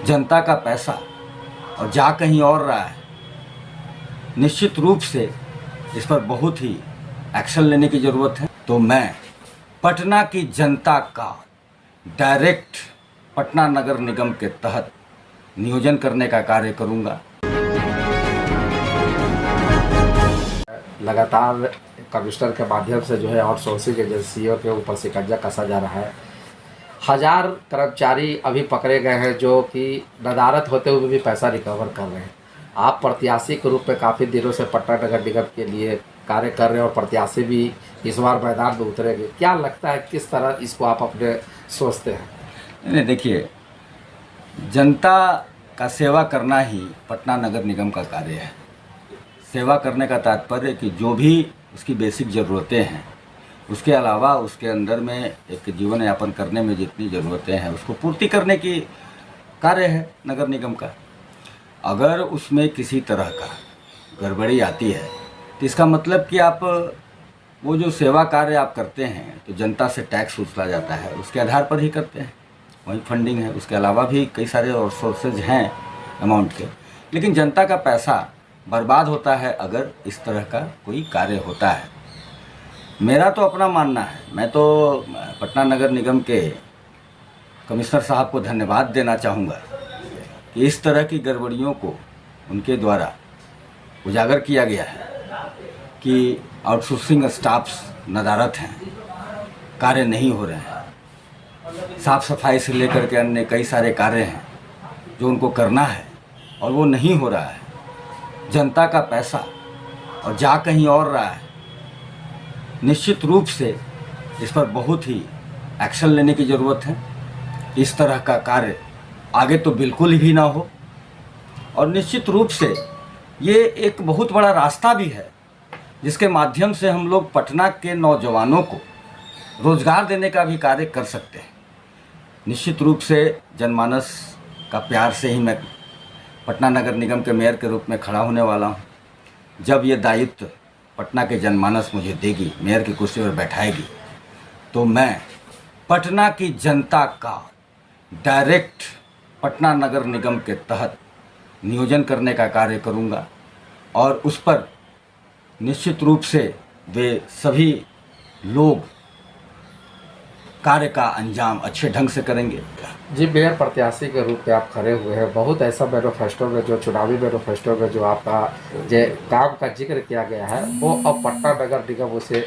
जनता का पैसा और जा कहीं और रहा है, निश्चित रूप से इस पर बहुत ही एक्शन लेने की ज़रूरत है। तो मैं पटना की जनता का डायरेक्ट पटना नगर निगम के तहत नियोजन करने का कार्य करूंगा। लगातार कमिश्नर के माध्यम से जो है आउटसोर्सिंग एजेंसियों के ऊपर शिकंजा कसा जा रहा है। 1000 कर्मचारी अभी पकड़े गए हैं जो कि नदारत होते हुए भी पैसा रिकवर कर रहे हैं। आप प्रत्याशी के रूप में काफ़ी दिनों से पटना नगर निगम के लिए कार्य कर रहे हैं और प्रत्याशी भी इस बार मैदान में उतरेंगे। क्या लगता है, किस तरह इसको आप अपने सोचते हैं? नहीं, देखिए, जनता का सेवा करना ही पटना नगर निगम का कार्य है। सेवा करने का तात्पर्य कि जो भी उसकी बेसिक ज़रूरतें हैं, उसके अलावा उसके अंदर में एक जीवन यापन करने में जितनी ज़रूरतें हैं उसको पूर्ति करने की कार्य है नगर निगम का। अगर उसमें किसी तरह का गड़बड़ी आती है तो इसका मतलब कि आप वो जो सेवा कार्य आप करते हैं तो जनता से टैक्स वसूला जाता है, उसके आधार पर ही करते हैं, वही फंडिंग है। उसके अलावा भी कई सारे और सोर्सेज हैं अमाउंट के, लेकिन जनता का पैसा बर्बाद होता है अगर इस तरह का कोई कार्य होता है। मेरा तो अपना मानना है, मैं तो पटना नगर निगम के कमिश्नर साहब को धन्यवाद देना चाहूँगा कि इस तरह की गड़बड़ियों को उनके द्वारा उजागर किया गया है कि आउटसोर्सिंग स्टाफ्स नदारत हैं, कार्य नहीं हो रहे हैं। साफ़ सफाई से लेकर के अन्य कई सारे कार्य हैं जो उनको करना है और वो नहीं हो रहा है। जनता का पैसा और जा कहीं और रहा है, निश्चित रूप से इस पर बहुत ही एक्शन लेने की ज़रूरत है। इस तरह का कार्य आगे तो बिल्कुल भी ना हो, और निश्चित रूप से ये एक बहुत बड़ा रास्ता भी है जिसके माध्यम से हम लोग पटना के नौजवानों को रोज़गार देने का भी कार्य कर सकते हैं। निश्चित रूप से जनमानस का प्यार से ही मैं पटना नगर निगम के मेयर के रूप में खड़ा होने वाला हूँ। जब ये दायित्व पटना के जनमानस मुझे देगी, मेयर की कुर्सी पर बैठाएगी, तो मैं पटना की जनता का डायरेक्ट पटना नगर निगम के तहत नियोजन करने का कार्य करूँगा और उस पर निश्चित रूप से वे सभी लोग कार्य का अंजाम अच्छे ढंग से करेंगे। जी, मेयर प्रत्याशी के रूप में आप खड़े हुए हैं। बहुत ऐसा मैनिफेस्टो में, जो चुनावी मैनिफेस्टो में जो आपका जो काम का जिक्र किया गया है, वो अब पटना नगर निगम उसे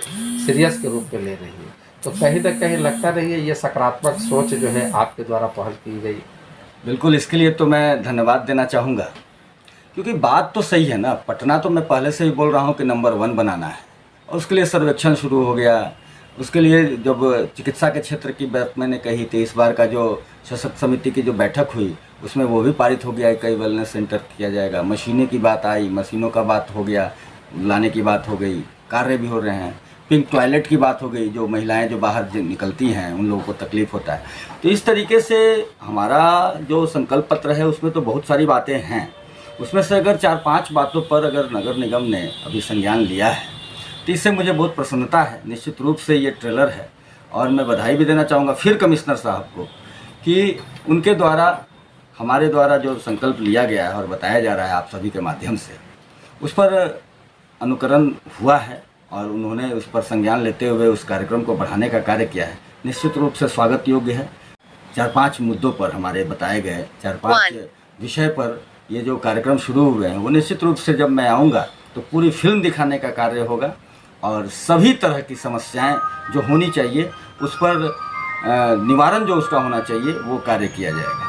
सीरियस के रूप में ले रही है। तो कहीं ना कहीं लगता नहीं है ये सकारात्मक सोच जो है आपके द्वारा पहल की गई? बिल्कुल, इसके लिए तो मैं धन्यवाद देना चाहूँगा, क्योंकि बात तो सही है ना। पटना तो मैं पहले से ही बोल रहा हूँ कि नंबर 1 बनाना है, और उसके लिए सर्वेक्षण शुरू हो गया। उसके लिए जब चिकित्सा के क्षेत्र की बात मैंने कही थी, इस बार का जो सशक्त समिति की जो बैठक हुई उसमें वो भी पारित हो गया है, कई वेलनेस सेंटर किया जाएगा। मशीनें की बात आई, मशीनों का बात हो गया, लाने की बात हो गई, कार्य भी हो रहे हैं। पिंक टॉयलेट की बात हो गई, जो महिलाएं जो बाहर निकलती हैं उन लोगों को तकलीफ़ होता है। तो इस तरीके से हमारा जो संकल्प पत्र है उसमें तो बहुत सारी बातें हैं। उसमें से अगर 4-5 बातों पर अगर नगर निगम ने अभी संज्ञान लिया है तो इससे मुझे बहुत प्रसन्नता है। निश्चित रूप से ये ट्रेलर है, और मैं बधाई भी देना चाहूँगा फिर कमिश्नर साहब को कि उनके द्वारा, हमारे द्वारा जो संकल्प लिया गया है और बताया जा रहा है आप सभी के माध्यम से, उस पर अनुकरण हुआ है और उन्होंने उस पर संज्ञान लेते हुए उस कार्यक्रम को बढ़ाने का कार्य किया है। निश्चित रूप से स्वागत योग्य है। 4-5 मुद्दों पर हमारे बताए गए 4-5 विषय पर ये जो कार्यक्रम शुरू हुए हैं, वो निश्चित रूप से जब मैं आऊँगा तो पूरी फिल्म दिखाने का कार्य होगा और सभी तरह की समस्याएं जो होनी चाहिए उस पर निवारण जो उसका होना चाहिए वो कार्य किया जाएगा।